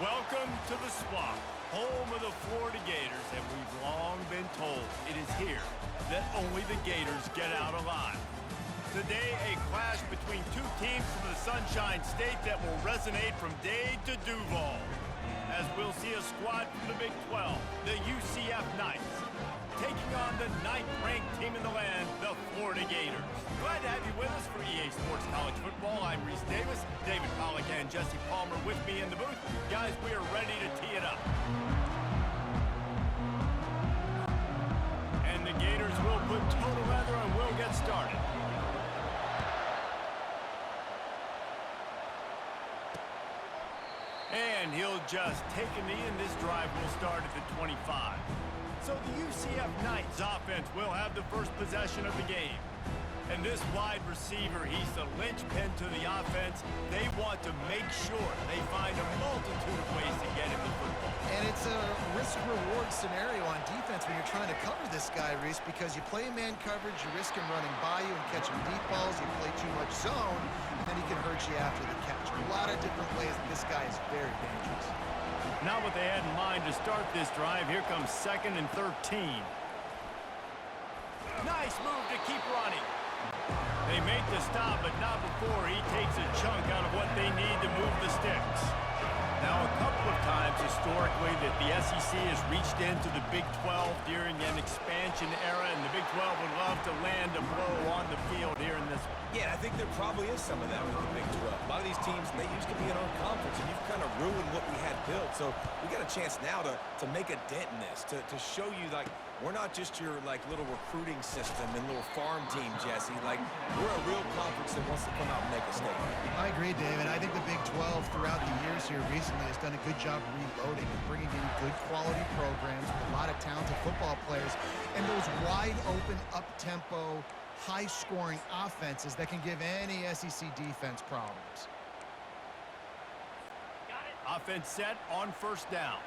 Welcome to the swamp, home of the Florida Gators, and we've long been told it is here that only the Gators get out alive. Today, a clash between two teams from the Sunshine State that will resonate from Dade to Duval, as we'll see a squad from the Big 12, the UCF Knights, taking on the 9th-ranked team in the land, the Florida Gators. Glad to have you with us for EA Sports College Football. I'm Reese Davis, David Pollack and Jesse Palmer with me in the booth. Guys, we are ready to tee it up. And the Gators will put total leather and we'll get started. And he'll just take a knee, and this drive will start at the 25. So the UCF Knights offense will have the first possession of the game. And this wide receiver, he's the linchpin to the offense. They want to make sure they find a multitude of ways to get him the football. And it's a risk-reward scenario on defense when you're trying to cover this guy, Reese, because you play man coverage, you risk him running by you and catching deep balls. You play too much zone, and then he can hurt you after the catch. A lot of different ways that this guy is very dangerous. Not what they had in mind to start this drive. Here comes 2nd and 13. Nice move to keep running. They make the stop, but not before he takes a chunk out of what they need to move the sticks. Now, a couple of times historically that the SEC has reached into the Big 12 during an expansion era, and the Big 12 would love to land a blow on the field here in this one. Yeah, I think there probably is some of that with the Big 12. A lot of these teams, they used to be in our conference, and you've kind of ruined what we had built. So we got a chance now to make a dent in this, to show you, like, we're not just your, like, little recruiting system and little farm team, Jesse. Like, we're a real conference that wants to come out and make a statement. I agree, David. I think the Big 12 throughout the years here recently has done a good job reloading and bringing in good quality programs with a lot of talented football players and those wide-open, up-tempo, high-scoring offenses that can give any SEC defense problems. Offense set on 1st down.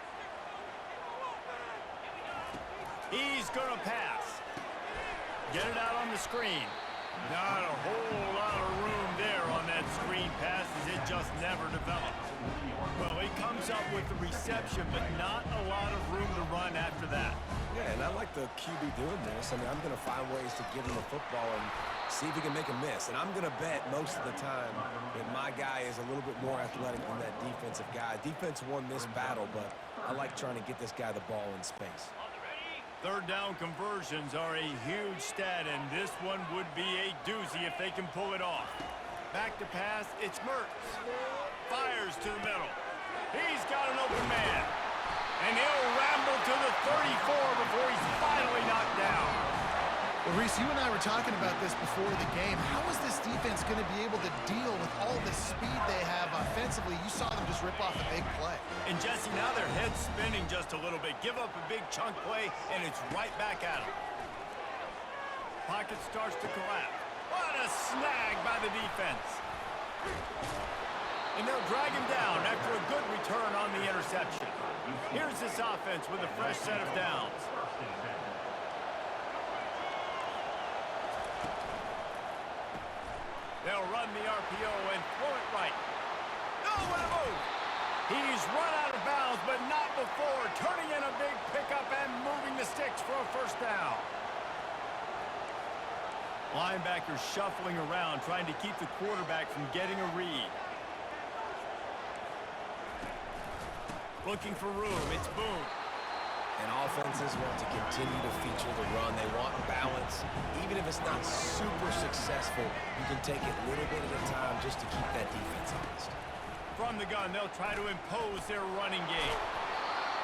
He's going to pass. Get it out on the screen. Not a whole lot of room there on that screen pass as it just never developed. Well, he comes up with the reception, but not a lot of room to run after that. Yeah, and I like the QB doing this. I mean, I'm going to find ways to give him the football and see if he can make a miss. And I'm going to bet most of the time that my guy is a little bit more athletic than that defensive guy. Defense won this battle, but I like trying to get this guy the ball in space. 3rd down conversions are a huge stat, and this one would be a doozy if they can pull it off. Back to pass, it's Mertz. Fires to the middle. He's got an open man. And he'll ramble to the 34 before he's finally knocked down. Well, Reese, you and I were talking about this before the game. How is this defense going to be able to deal with all the speed they have offensively? You saw them just rip off a big play. And, Jesse, now their head's spinning just a little bit. Give up a big chunk play, and it's right back at them. Pocket starts to collapse. What a snag by the defense. And they'll drag him down after a good return on the interception. Here's this offense with a fresh set of downs. They'll run the RPO and throw it right. No, what a move! He's run out of bounds, but not before turning in a big pickup and moving the sticks for a 1st down. Linebackers shuffling around, trying to keep the quarterback from getting a read. Looking for room, it's Boone. And offenses want to continue to feature the run. They want balance. Even if it's not super successful, you can take it little bit at a time just to keep that defense honest. From the gun, they'll try to impose their running game.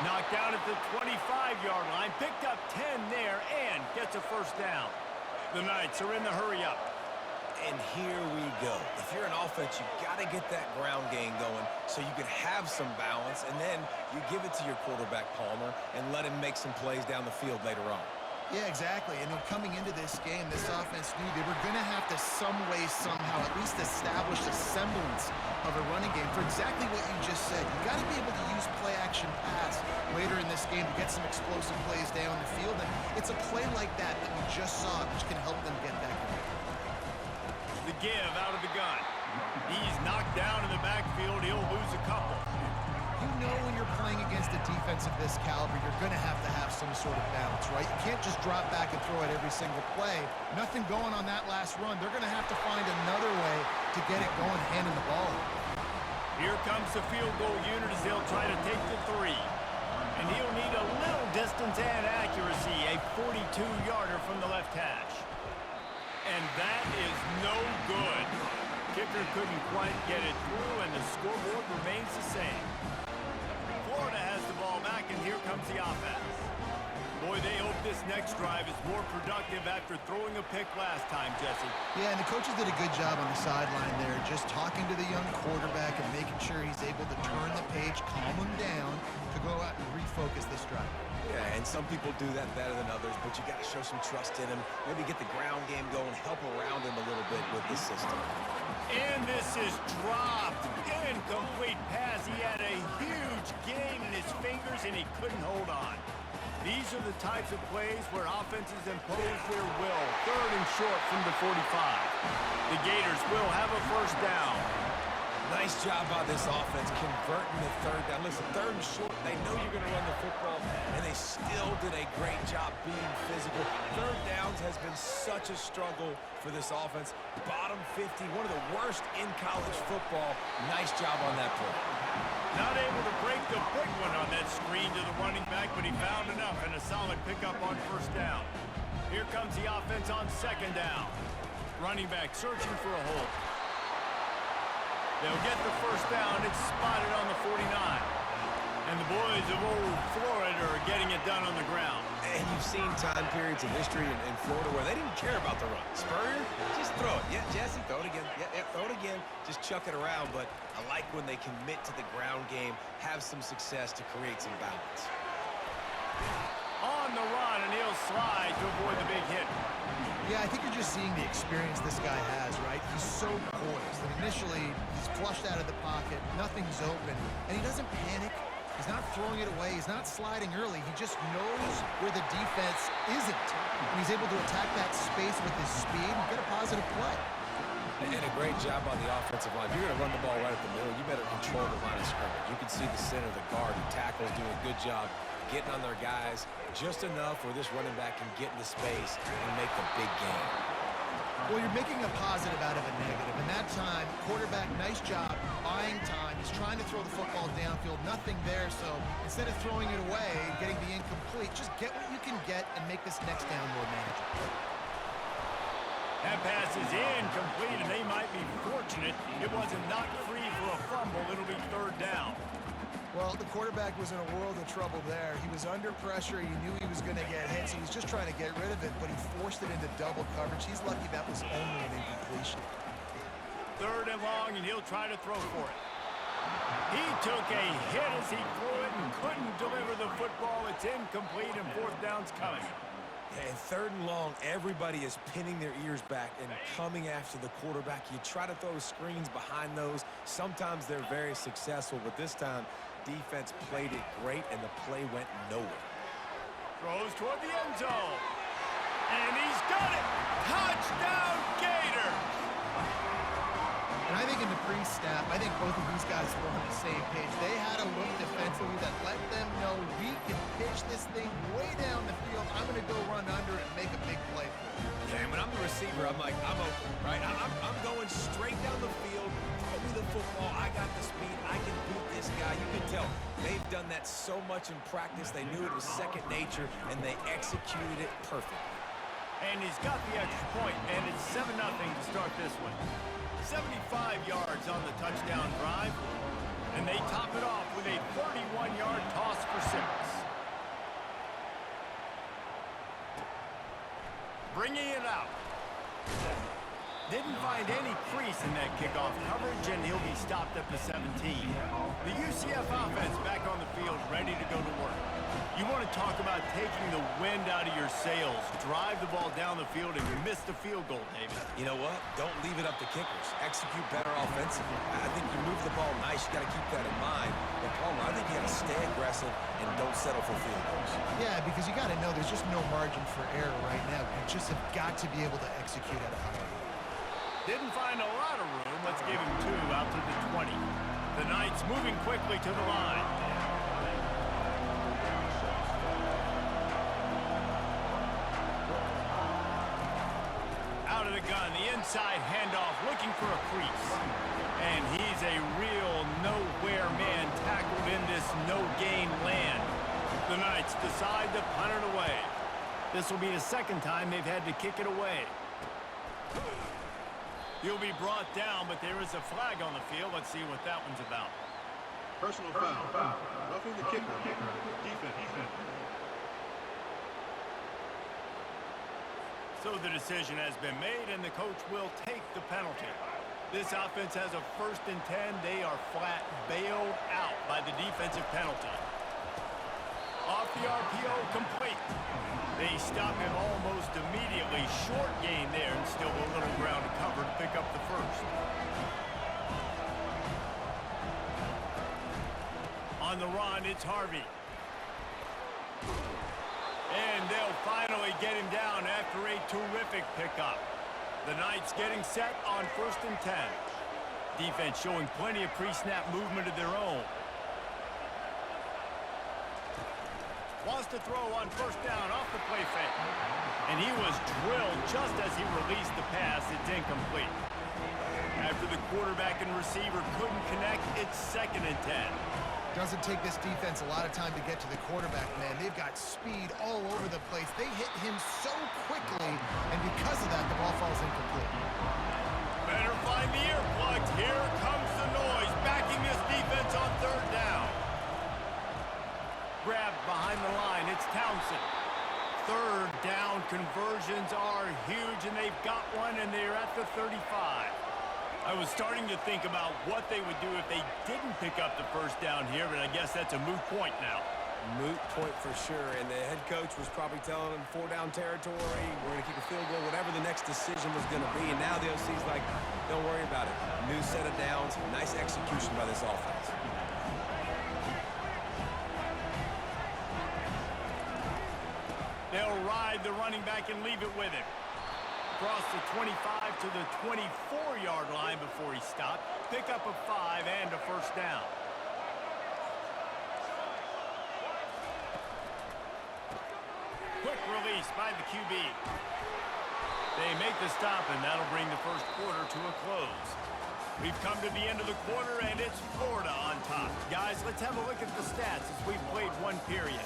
Knocked down at the 25-yard line, picked up 10 there, and gets a 1st down. The Knights are in the hurry-up. And here we go. If you're an offense, you got to get that ground game going so you can have some balance, and then you give it to your quarterback, Palmer, and let him make some plays down the field later on. Yeah, exactly. And coming into this game, this offense knew they were going to have to some way, somehow, at least establish a semblance of a running game for exactly what you just said. You got to be able to use play-action pass later in this game to get some explosive plays down the field. And it's a play like that that we just saw, which can help them get that going. The give out of the gun. He's knocked down in the backfield. He'll lose a couple. You know when you're playing against a defense of this caliber, you're going to have some sort of balance, right? You can't just drop back and throw it every single play. Nothing going on that last run. They're going to have to find another way to get it going, handing the ball. Here comes the field goal unit as they'll try to take the 3. And he'll need a little distance and accuracy, a 42-yarder from the left hash. And that is no good. Kicker couldn't quite get it through, and the scoreboard remains the same. Florida has the ball back, and here comes the offense. Boy, they hope this next drive is more productive after throwing a pick last time, Jesse. Yeah, and the coaches did a good job on the sideline there, just talking to the young quarterback and making sure he's able to turn the page, calm him down, to go out and refocus this drive. Yeah, and some people do that better than others, but you got to show some trust in him. Maybe get the ground game going, help around him a little bit with this system. And this is dropped. Incomplete pass. He had a huge gain in his fingers, and he couldn't hold on. These are the types of plays where offenses impose their will. 3rd and short from the 45. The Gators will have a first down. Nice job by this offense converting the 3rd down. Listen, 3rd and short, they know you're going to run the football, and they still did a great job being physical. 3rd downs has been such a struggle for this offense. Bottom 50, one of the worst in college football. Nice job on that play. Not able to break the big one on that screen to the running back, but he found enough and a solid pickup on first down. Here comes the offense on 2nd down. Running back searching for a hole. They'll get the first down. It's spotted on the 49. And the boys of old Florida are getting it done on the ground. And you've seen time periods in history in Florida where they didn't care about the run. Spurrier, just throw it. Yeah, Jesse, throw it again. Yeah, throw it again. Just chuck it around. But I like when they commit to the ground game, have some success to create some balance. On the run, and he'll slide to avoid the big hit. Yeah, I think you're just seeing the experience this guy has, right? He's so poised. And initially, he's flushed out of the pocket. Nothing's open. And he doesn't panic. He's not throwing it away. He's not sliding early. He just knows where the defense isn't. And he's able to attack that space with his speed and get a positive play. And a great job on the offensive line. If you're going to run the ball right at the middle, you better control the line of scrimmage. You can see the center, the guard, the tackles doing a good job getting on their guys just enough where this running back can get into space and make the big game. Well, you're making a positive out of a negative. And that time, quarterback, nice job, buying time. He's trying to throw the football downfield. Nothing there, so instead of throwing it away, getting the incomplete, just get what you can get and make this next down more manageable. That pass is incomplete, and they might be fortunate it wasn't knocked free for a fumble. It'll be 3rd down. Well, the quarterback was in a world of trouble there. He was under pressure. He knew he was going to get hit, so he was just trying to get rid of it, but he forced it into double coverage. He's lucky that was only an incompletion. 3rd and long, and he'll try to throw for it. He took a hit as he threw it and couldn't deliver the football. It's incomplete, and 4th down's coming. And 3rd and long, everybody is pinning their ears back and coming after the quarterback. You try to throw screens behind those. Sometimes they're very successful, but this time, defense played it great, and the play went nowhere. Throws toward the end zone. And he's got it! Touchdown, Gator! And I think in the pre-snap, I think both of these guys were on the same page. They had a look defensively that let them know we can pitch this thing way down the field. I'm going to go run under it and make a big play for it. Yeah, and when I'm the receiver, I'm like, I'm open, right? I'm going straight down the field. Throw me the football. I got the speed. I can beat this guy. You can tell they've done that so much in practice. They knew it was second nature, and they executed it perfectly. And he's got the extra point, and it's 7-0 to start this one. 75 yards on the touchdown drive, and they top it off with a 31-yard toss for 6. Bringing it out. Didn't find any crease in that kickoff coverage, and he'll be stopped at the 17. The UCF offense back on the field, ready to go to work. You want to talk about taking the wind out of your sails. Drive the ball down the field and miss the field goal, David. You know what? Don't leave it up to kickers. Execute better offensively. I think you move the ball nice. You got to keep that in mind. But Palmer, I think you got to stay aggressive and don't settle for field goals. Yeah, because you got to know there's just no margin for error right now. You just have got to be able to execute at a high level. Didn't find a lot of room. Let's give him 2 out to the 20. The Knights moving quickly to the line. Out of the gun, the inside handoff, looking for a crease. And he's a real nowhere man tackled in this no-gain land. The Knights decide to punt it away. This will be the second time they've had to kick it away. He'll be brought down, but there is a flag on the field. Let's see what that one's about. Personal foul. Roughing the kicker. Defense. So the decision has been made, and the coach will take the penalty. This offense has a 1st and 10. They are flat bailed out by the defensive penalty. Off the RPO, complete. They stop him almost immediately. Short gain there, and still a little ground to cover to pick up the first. On the run, it's Harvey. And they'll finally get him down after a terrific pickup. The Knights getting set on 1st and 10. Defense showing plenty of pre-snap movement of their own. Wants to throw on 1st down off the play fake. And he was drilled just as he released the pass. It's incomplete. After the quarterback and receiver couldn't connect, it's 2nd and 10. Doesn't take this defense a lot of time to get to the quarterback, man. They've got speed all over the place. They hit him so quickly, and because of that, the ball falls incomplete. Better find the earplugs. Here comes the noise, backing this defense on 3rd down. Grabbed behind the line. It's Townsend. 3rd down conversions are huge, and they've got one, and they're at the 35. I was starting to think about what they would do if they didn't pick up the 1st down here, but I guess that's a moot point now. Moot point for sure, and the head coach was probably telling them 4-down territory, we're going to kick a field goal, whatever the next decision was going to be, and now the OC's like, don't worry about it. New set of downs, nice execution by this offense. They'll ride the running back and leave it with him. Across the 25 to the 24-yard line before he stopped. Pick up a 5 and a 1st down. Quick release by the QB. They make the stop, and that'll bring the 1st quarter to a close. We've come to the end of the quarter, and it's Florida on top. Guys, let's have a look at the stats as we've played 1 period.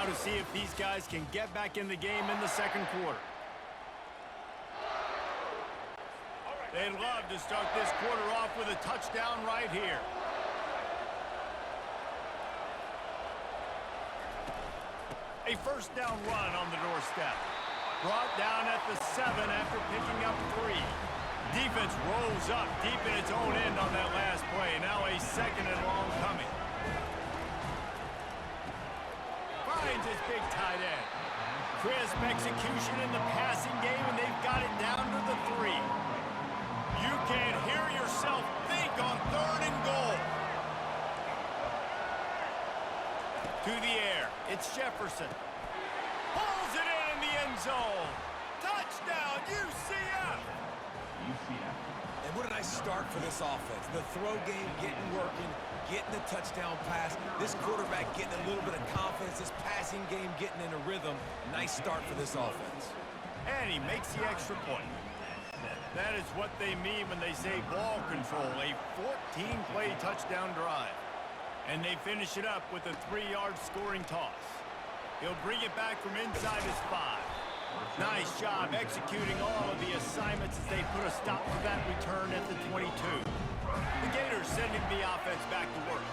To see if these guys can get back in the game in the 2nd quarter. They'd love to start this quarter off with a touchdown right here. A 1st down run on the doorstep. Brought down at the 7 after picking up 3. Defense rolls up deep in its own end on that last play. Now a 2nd and long coming. Finds his big tight end. Crisp execution in the passing game, and they've got it down to the 3. You can hear yourself think on 3rd and goal. To the air. It's Jefferson. Pulls it in the end zone. Touchdown, UCF! And what a nice start for this offense. The throw game getting working, getting the touchdown pass. This quarterback getting a little bit of confidence. This passing game getting in a rhythm. Nice start for this offense. And he makes the extra point. That is what they mean when they say ball control. A 14-play touchdown drive. And they finish it up with a 3-yard scoring toss. He'll bring it back from inside his 5. Nice job executing all of the assignments as they put a stop to that return at the 22. The Gators sending the offense back to work.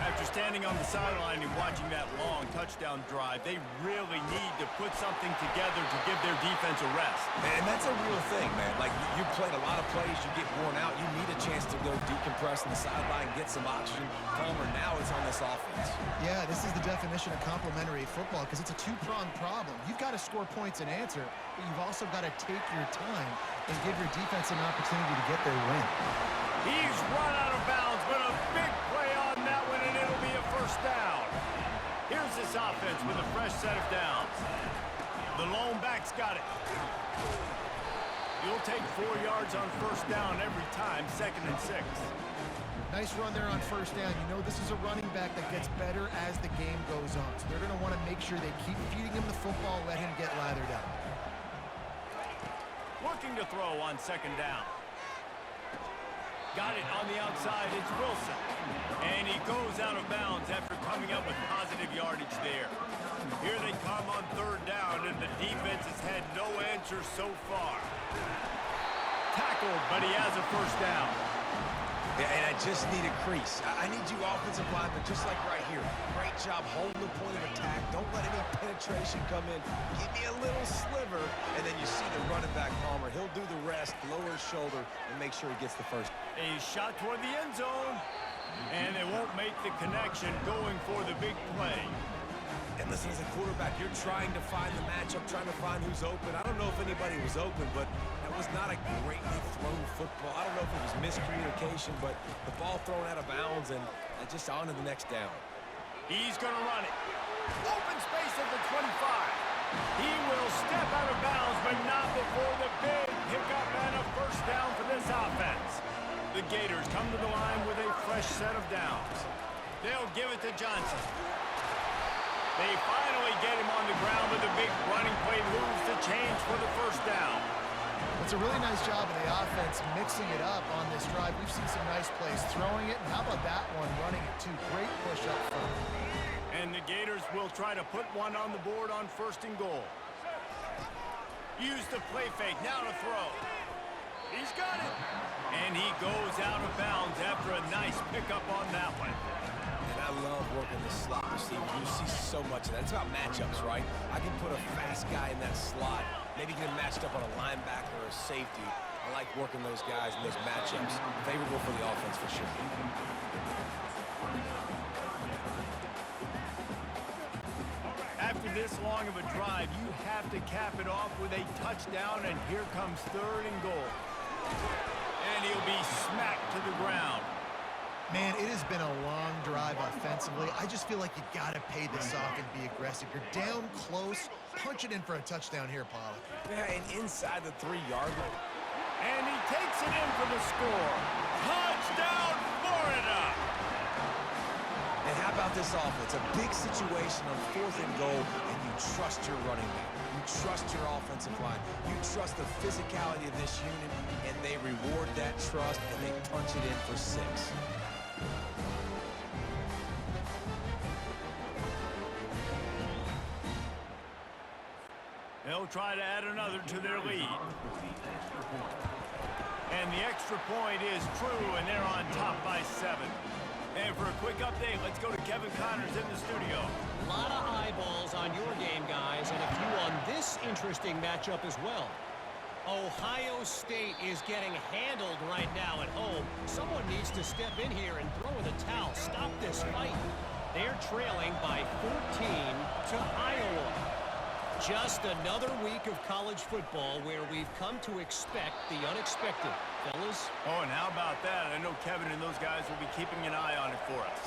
After standing on the sideline and watching that long touchdown drive, they really need to put something together to give their defense a rest. And that's a real thing, man. Like, you played a lot of plays, you get worn out, you need a chance to go decompress on the sideline, get some oxygen, calmer. Now it's on this offense. Yeah, this is the definition of complementary football because it's a 2-pronged problem. You've got to score points and answer, but you've also got to take your time and give your defense an opportunity to get their win. He's run out of bounds, but a big play on that one, and it'll be a first down. Here's this offense with a fresh set of downs. The lone back's got it. You'll take 4 yards on first down every time, 2nd and 6. Nice run there on first down. You know this is a running back that gets better as the game goes on. So they're going to want to make sure they keep feeding him the football, let him get lathered up. Looking to throw on 2nd down. Got it on the outside. It's Wilson. And he goes out of bounds after coming up with positive yardage there. Here they come on 3rd down, and the defense has had no answer so far. Tackled, but he has a first down. Yeah, and I just need a crease. I need you offensive linemen, just like right here. Great job holding the point of attack. Don't let any penetration come in. Give me a little sliver, and then you see the running back, Palmer. He'll do the rest, lower his shoulder, and make sure he gets the first. A shot toward the end zone, and they won't make the connection going for the big play. And listen, as a quarterback, you're trying to find the matchup, trying to find who's open. I don't know if anybody was open, but that was not a greatly thrown football. I don't know if it was miscommunication, but the ball thrown out of bounds and just on to the next down. He's going to run it. Open space at the 25. He will step out of bounds, but not before the big pickup and a first down for this offense. The Gators come to the line with a fresh set of downs. They'll give it to Johnson. They finally get him on the ground with a big running play, moves the change for the first down. It's a really nice job of the offense mixing it up on this drive. We've seen some nice plays throwing it, and how about that one running it too? Great push up front. And the Gators will try to put one on the board on 1st and goal. Use the play fake, now to throw. He's got it. And he goes out of bounds after a nice pickup on that one. And I love working the slot receiver. You see so much of that. It's about matchups, right? I can put a fast guy in that slot, maybe get him matched up on a linebacker or a safety. I like working those guys in those matchups. Favorable for the offense for sure. After this long of a drive, you have to cap it off with a touchdown, and here comes 3rd and goal. And he'll be smacked to the ground. Man, it has been a long drive offensively. I just feel like you got to pay this off and be aggressive. You're down close. Punch it in for a touchdown here, Pollock. Yeah, and inside the 3-yard line. And he takes it in for the score. Touchdown, Florida! And how about this offense? A big situation on 4th and goal, and you trust your running back. You trust your offensive line. You trust the physicality of this unit, and they reward that trust, and they punch it in for 6. They'll try to add another to their lead. And the extra point is true, and they're on top by 7. And for a quick update, let's go to Kevin Connors in the studio. A lot of eyeballs on your game, guys, and a few on this interesting matchup as well. Ohio State is getting handled right now at home. Someone needs to step in here and throw in the towel. Stop this fight. They're trailing by 14 to Iowa. Just another week of college football where we've come to expect the unexpected. Fellas? Oh, and how about that? I know Kevin and those guys will be keeping an eye on it for us.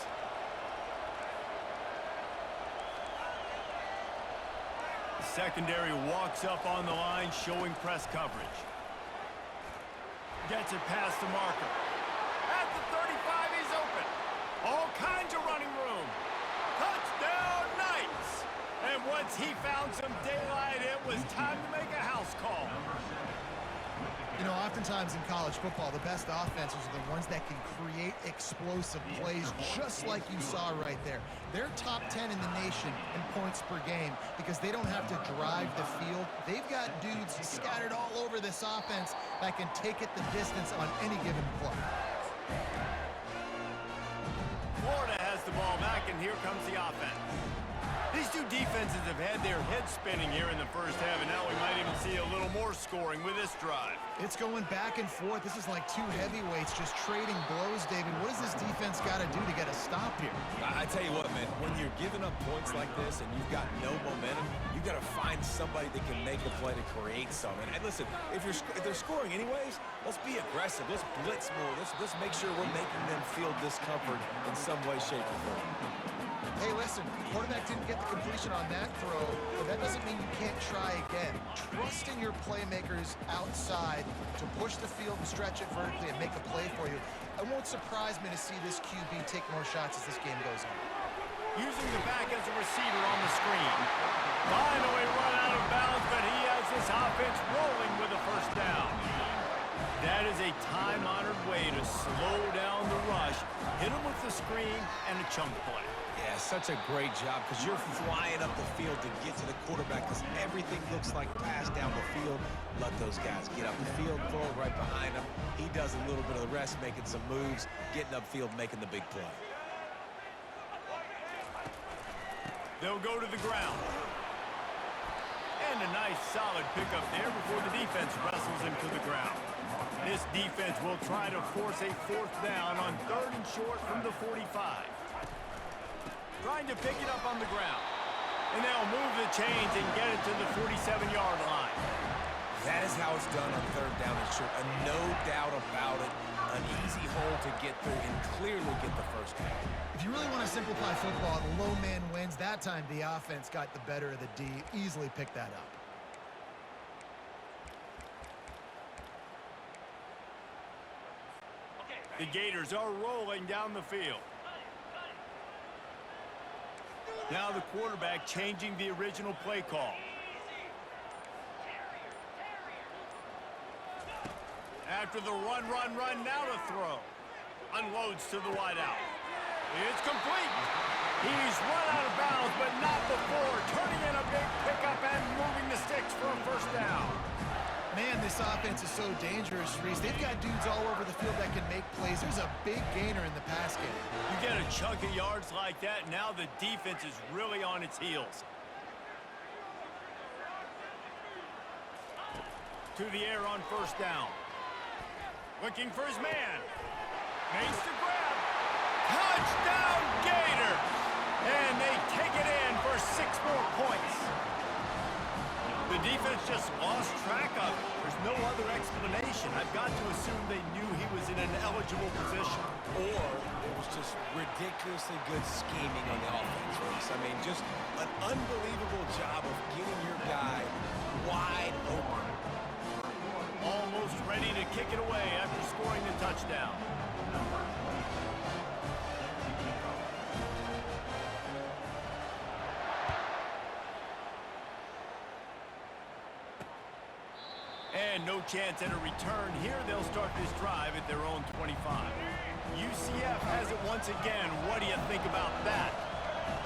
The secondary walks up on the line, showing press coverage. Gets it past the marker. At the 35, he's open. All kinds of running room. Touchdown, Knights! And once he found some daylight, it was time to make a house call. You know, oftentimes in college football, the best offenses are the ones that can create explosive plays, just like you saw right there. They're top 10 in the nation in points per game because they don't have to drive the field. They've got dudes scattered all over this offense that can take it the distance on any given play. Florida has the ball back, and here comes the offense. These two defenses have had their heads spinning here in the first half, and now we might even see a little more scoring with this drive. It's going back and forth. This is like two heavyweights just trading blows, David. What does this defense got to do to get a stop here? I tell you what, man, when you're giving up points like this and you've got no momentum, you got to find somebody that can make a play to create something. And listen, if they're scoring anyways, let's be aggressive. Let's blitz more. Let's make sure we're making them feel discomfort in some way, shape, or form. Hey, listen, quarterback didn't get the completion on that throw, but that doesn't mean you can't try again. Trust in your playmakers outside to push the field and stretch it vertically and make a play for you. It won't surprise me to see this QB take more shots as this game goes on. Using the back as a receiver on the screen. Finally run out of bounds, but he has this offense rolling with a first down. That is a time-honored way to slow down the rush, hit him with the screen, and a chunk play. Yeah, such a great job because you're flying up the field to get to the quarterback because everything looks like pass down the field. Let those guys get up the field, throw it right behind him. He does a little bit of the rest, making some moves, getting upfield, making the big play. They'll go to the ground. And a nice solid pickup there before the defense wrestles him to the ground. This defense will try to force a fourth down on 3rd and short from the 45. Trying to pick it up on the ground. And they'll move the chains and get it to the 47-yard line. That is how it's done on 3rd down and short. No doubt about it. An easy hole to get through and clearly get the first down. If you really want to simplify football, the low man wins. That time the offense got the better of the D. Easily picked that up. The Gators are rolling down the field. Now the quarterback changing the original play call. After the run, now to throw. Unloads to the wideout. It's complete. He's run out of bounds, but not before turning in a big pickup and moving the sticks for a first down. Man, this offense is so dangerous, Reese. They've got dudes all over the field that can make plays. There's a big gainer in the pass game. You get a chunk of yards like that, now the defense is really on its heels. To the air on first down. Looking for his man. Makes the grab. Touchdown, Gators! And they take it in for 6 more points. The defense just lost track of it. There's no other explanation. I've got to assume they knew he was in an eligible position. Or it was just ridiculously good scheming on the offense, Reese. I mean, just an unbelievable job of getting your guy wide open. Almost ready to kick it away after scoring the touchdown. And no chance at a return here. They'll start this drive at their own 25. UCF has it once again. What do you think about that?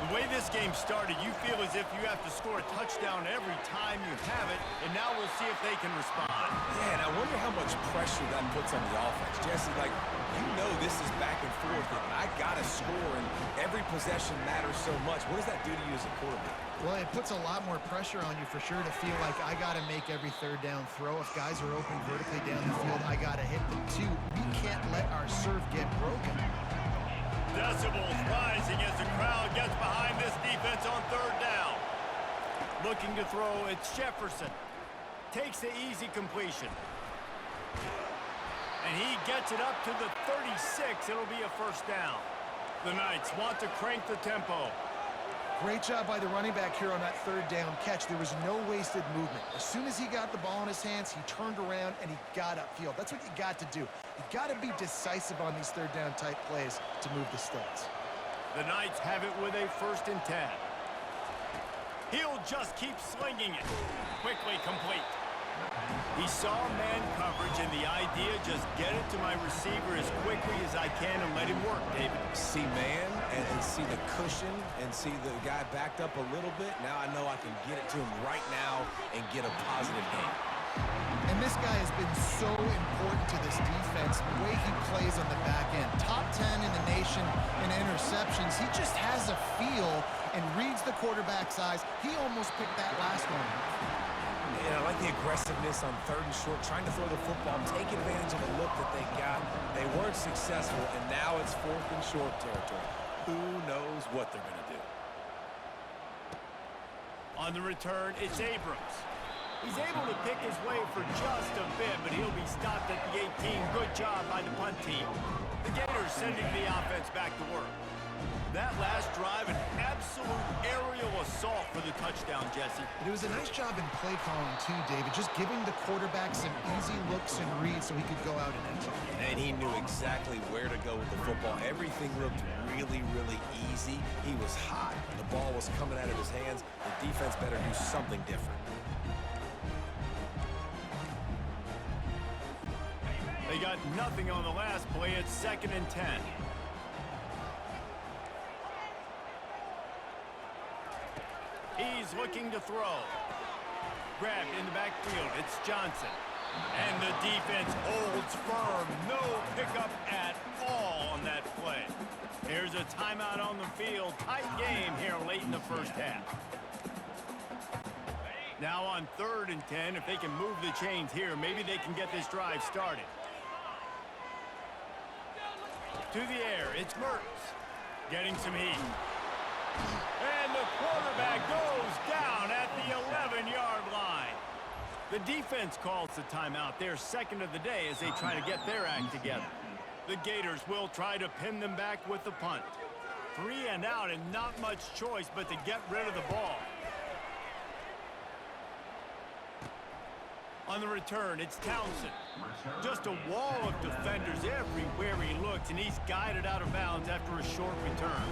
The way this game started, you feel as if you have to score a touchdown every time you have it, and now we'll see if they can respond. Yeah, and I wonder how much pressure that puts on the offense. Jesse, like, you know this is back and forth, and I got to score, and every possession matters so much. What does that do to you as a quarterback? Well, it puts a lot more pressure on you for sure to feel like I got to make every 3rd down throw. If guys are open vertically down the field, I got to hit them too. We can't let our serve get broken. Decibels rising as the crowd gets behind this defense on 3rd down. Looking to throw, it's Jefferson. Takes the easy completion. And he gets it up to the 36. It'll be a first down. The Knights want to crank the tempo. Great job by the running back here on that 3rd down catch. There was no wasted movement. As soon as he got the ball in his hands, he turned around and he got upfield. That's what you got to do. You got to be decisive on these 3rd down type plays to move the sticks. The Knights have it with a 1st and 10. He'll just keep slinging it. Quickly complete. He saw man coverage, and the idea, just get it to my receiver as quickly as I can and let him work, David. See man and see the cushion and see the guy backed up a little bit. Now I know I can get it to him right now and get a positive gain. And this guy has been so important to this defense, the way he plays on the back end. Top 10 in the nation in interceptions. He just has a feel and reads the quarterback's eyes. He almost picked that last one. And I like the aggressiveness on 3rd and short, trying to throw the football, take advantage of the look that they got. They weren't successful, and now it's 4th and short territory. Who knows what they're going to do? On the return, it's Abrams. He's able to pick his way for just a bit, but he'll be stopped at the 18. Good job by the punt team. The Gators sending the offense back to work. That last drive, an absolute aerial assault for the touchdown, Jesse. But it was a nice job in play calling too, David, just giving the quarterback some easy looks and reads so he could go out and execute. And he knew exactly where to go with the football. Everything looked really, really easy. He was hot. The ball was coming out of his hands. The defense better do something different. They got nothing on the last play. It's 2nd and 10. He's looking to throw. Grabbed in the backfield. It's Johnson. And the defense holds firm. No pickup at all on that play. Here's a timeout on the field. Tight game here late in the first half. Now on 3rd and 10, if they can move the chains here, maybe they can get this drive started. To the air, it's Mertz. Getting some heat. And the quarterback goes down at the 11-yard line. The defense calls the timeout. They're 2nd of the day as they try to get their act together. The Gators will try to pin them back with the punt. 3 and out and not much choice but to get rid of the ball. On the return, it's Townsend. Just a wall of defenders everywhere he looks, and he's guided out of bounds after a short return.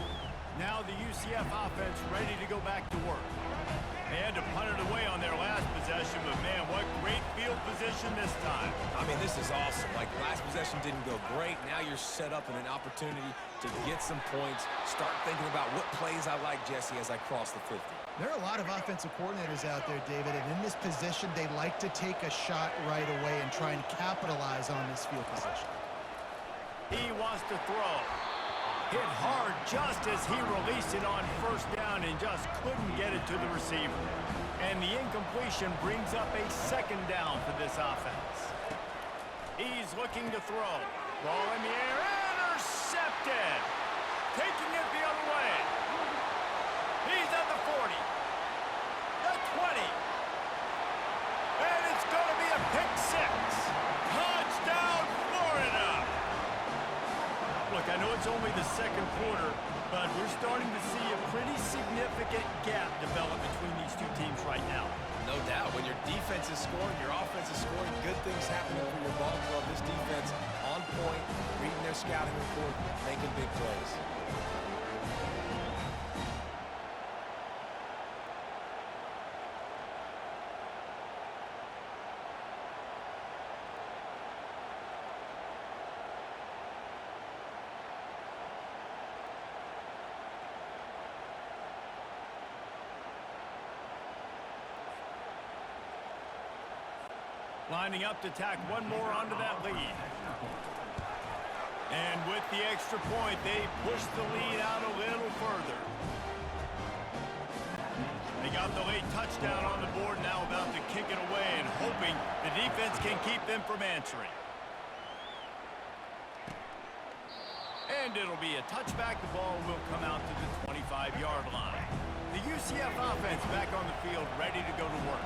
Now the UCF offense ready to go back to work. They had to punt it away on their last possession, but man, what great field position this time. I mean, this is awesome. Like, last possession didn't go great. Now you're set up in an opportunity to get some points. Start thinking about what plays I like, Jesse, as I cross the 50. There are a lot of offensive coordinators out there, David, and in this position, they like to take a shot right away and try and capitalize on this field position. He wants to throw. Hit hard just as he released it on 1st down and just couldn't get it to the receiver. And the incompletion brings up a 2nd down for this offense. He's looking to throw. Ball in the air, intercepted. Taking it the other way. He's at the 40. The 20. And it's going to be a pick 6. Touchdown, Florida. Look, I know it's only the 2nd quarter, but we're starting to see a pretty significant gap develop between these two teams right now. No doubt. When your defense is scoring, your offense is scoring, good things happening for your ball club. This defense on point, reading their scouting report, making big plays. Lining up to tack one more onto that lead. And with the extra point, they push the lead out a little further. They got the late touchdown on the board, now about to kick it away and hoping the defense can keep them from answering. And it'll be a touchback. The ball will come out to the 25-yard line. The UCF offense back on the field, ready to go to work.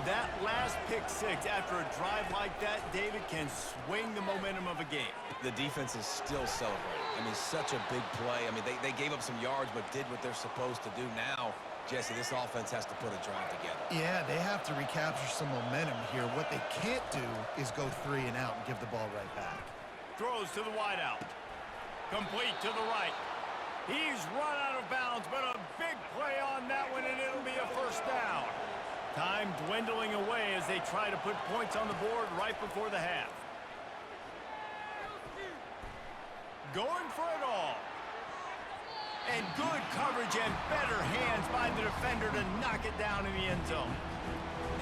That last pick 6 after a drive like that, David, can swing the momentum of a game. The defense is still celebrating. I mean, such a big play. I mean, they gave up some yards but did what they're supposed to do. Now, Jesse, this offense has to put a drive together. Yeah, they have to recapture some momentum here. What they can't do is go 3 and out and give the ball right back. Throws to the wideout. Complete to the right. He's run out of bounds, but a big play on that one, and it'll be a 1st down. Time dwindling away as they try to put points on the board right before the half. Going for it all. And good coverage and better hands by the defender to knock it down in the end zone.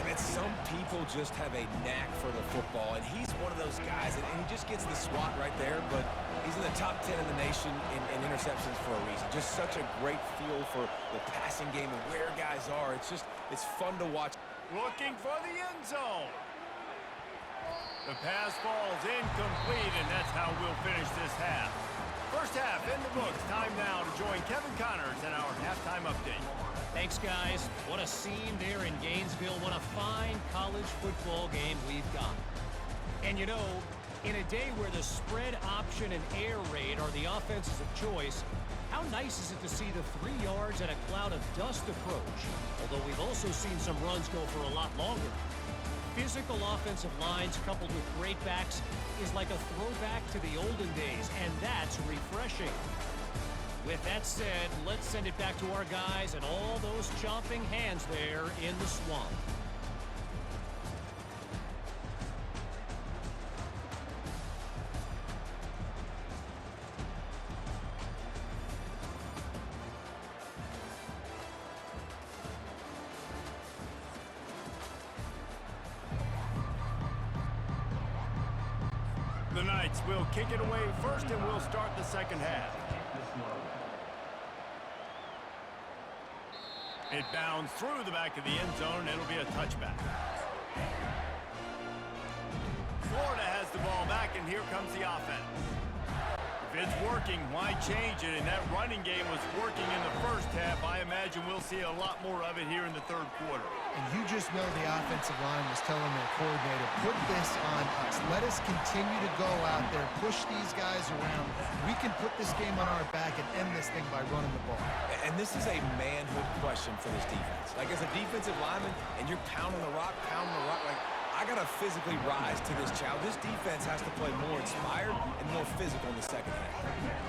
And some people just have a knack for the football, and he's one of those guys, and he just gets the swat right there, but he's in the top 10 in the nation in interceptions for a reason. Just such a great feel for the passing game and where guys are. It's fun to watch. Looking for the end zone. The pass falls incomplete, and that's how we'll finish this half. First half in the books. Time now to join Kevin Connors in our halftime update. Thanks, guys. What a scene there in Gainesville. What a fine college football game we've got. And you know, in a day where the spread option and air raid are the offenses of choice, how nice is it to see the 3 yards and a cloud of dust approach? Although we've also seen some runs go for a lot longer. Physical offensive lines coupled with great backs is like a throwback to the olden days, and that's refreshing. With that said, let's send it back to our guys and all those chomping hands there in the swamp. The Knights will kick it away first, and we'll start the second half. It bounds through the back of the end zone, and it'll be a touchback. Florida has the ball back, and here comes the offense. If it's working, why change it? And that running game was working in the first half. I imagine we'll see a lot more of it here in the third quarter. And you just know the offensive line was telling their coordinator, put this on us. Let us continue to go out there, push these guys around. We can put this game on our back and end this thing by running the ball. And this is a manhood question for this defense. Like, as a defensive lineman, and you're pounding the rock, like, I got to physically rise to this challenge. This defense has to play more inspired and more physical in the second half.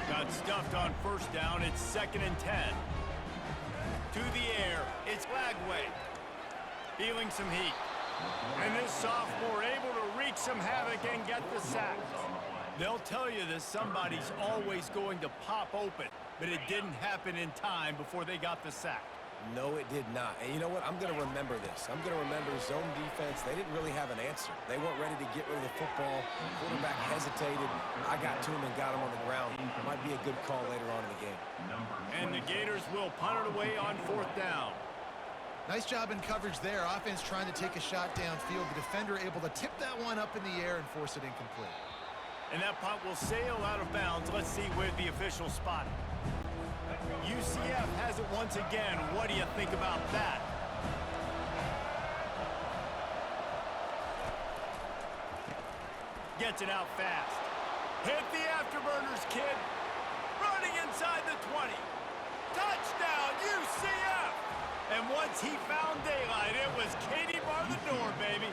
Got stuffed on first down. It's 2nd and 10. To the air. It's Lagway. Feeling some heat. And this sophomore able to wreak some havoc and get the sack. They'll tell you that somebody's always going to pop open, but it didn't happen in time before they got the sack. No, it did not. And you know what? I'm going to remember this. I'm going to remember zone defense. They didn't really have an answer. They weren't ready to get rid of the football. Quarterback hesitated. I got to him and got him on the ground. Might be a good call later on in the game. And the Gators will punt it away on 4th down. Nice job in coverage there. Offense trying to take a shot downfield. The defender able to tip that one up in the air and force it incomplete. And that punt will sail out of bounds. Let's see where the official spot it. UCF has it once again. What do you think about that? Gets it out fast. Hit the afterburners, kid. Running inside the 20. Touchdown, UCF! And once he found daylight, it was Katie bar the door, baby.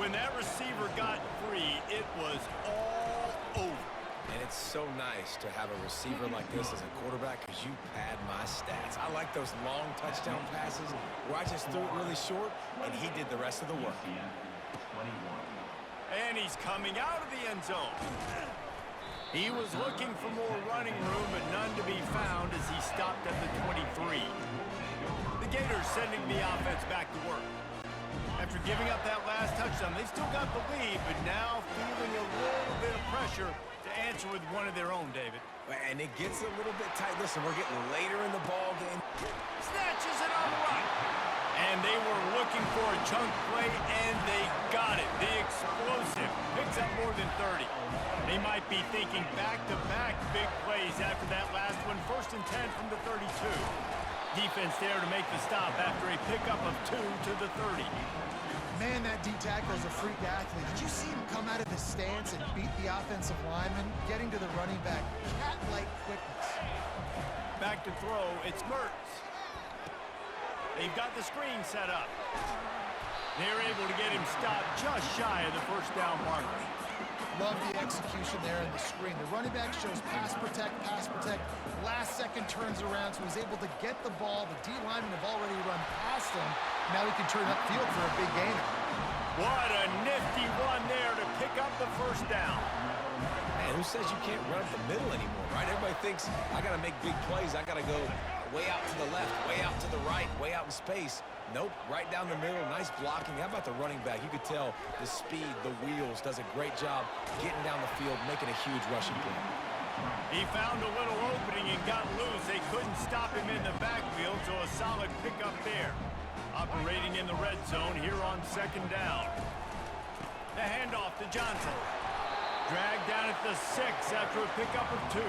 When that receiver got free, it was all over. And it's so nice to have a receiver like this as a quarterback because you pad my stats. I like those long touchdown passes where I just threw it really short, and he did the rest of the work. And he's coming out of the end zone. He was looking for more running room, but none to be found as he stopped at the 23. The Gators sending the offense back to work. After giving up that last touchdown, they still got the lead, but now feeling a little bit of pressure to answer with one of their own, David. And it gets a little bit tight. Listen, we're getting later in the ball game. Snatches it on the right. And they were looking for a chunk play, and they got it. The explosive picks up more than 30. They might be thinking back-to-back big plays after that last one. 1st and 10 from the 32. Defense there to make the stop after a pickup of 2 to the 30. Man, that D tackle is a freak athlete. Did you see him come out of his stance and beat the offensive lineman, getting to the running back? Cat-like quickness. Back to throw, it's Mertz. They've got the screen set up. They're able to get him stopped just shy of the 1st down marker. Love the execution there in the screen. The running back shows pass protect. Last second turns around, so he's able to get the ball. The D linemen have already run past him. Now he can turn upfield for a big gainer. What a nifty run there to pick up the 1st down. Man, who says you can't run up the middle anymore, right? Everybody thinks, I got to make big plays. I got to go way out to the left, way out to the right, way out in space. Nope, right down the middle, nice blocking. How about the running back? You could tell the speed, the wheels, does a great job getting down the field, making a huge rushing play. He found a little opening and got loose. They couldn't stop him in the backfield, so a solid pickup there. Operating in the red zone here on second down. The handoff to Johnson. Dragged down at the 6 after a pickup of 2.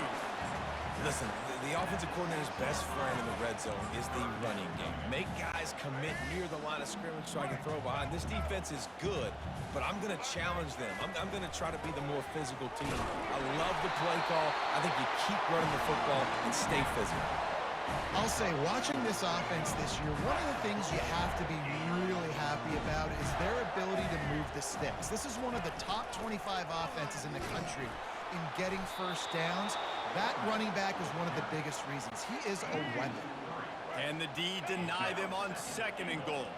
Listen, the offensive coordinator's best friend in the red zone is the running game. Make guys commit near the line of scrimmage so I can throw behind. This defense is good, but I'm going to challenge them. I'm going to try to be the more physical team. I love the play call. I think you keep running the football and stay physical. I'll say, watching this offense this year, one of the things you have to be really happy about is their ability to move the sticks. This is one of the top 25 offenses in the country in getting first downs. That running back is one of the biggest reasons. He is a weapon. And the D deny them on 2nd and goal.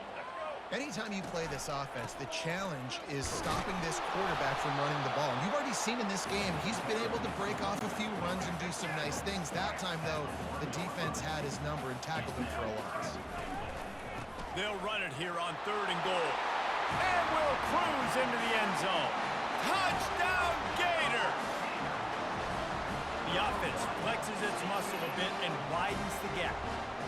Anytime you play this offense, the challenge is stopping this quarterback from running the ball. You've already seen in this game, he's been able to break off a few runs and do some nice things. That time, though, the defense had his number and tackled him for a loss. They'll run it here on 3rd and goal. And will cruise into the end zone. Touchdown, Gators! The offense flexes its muscle a bit and widens the gap.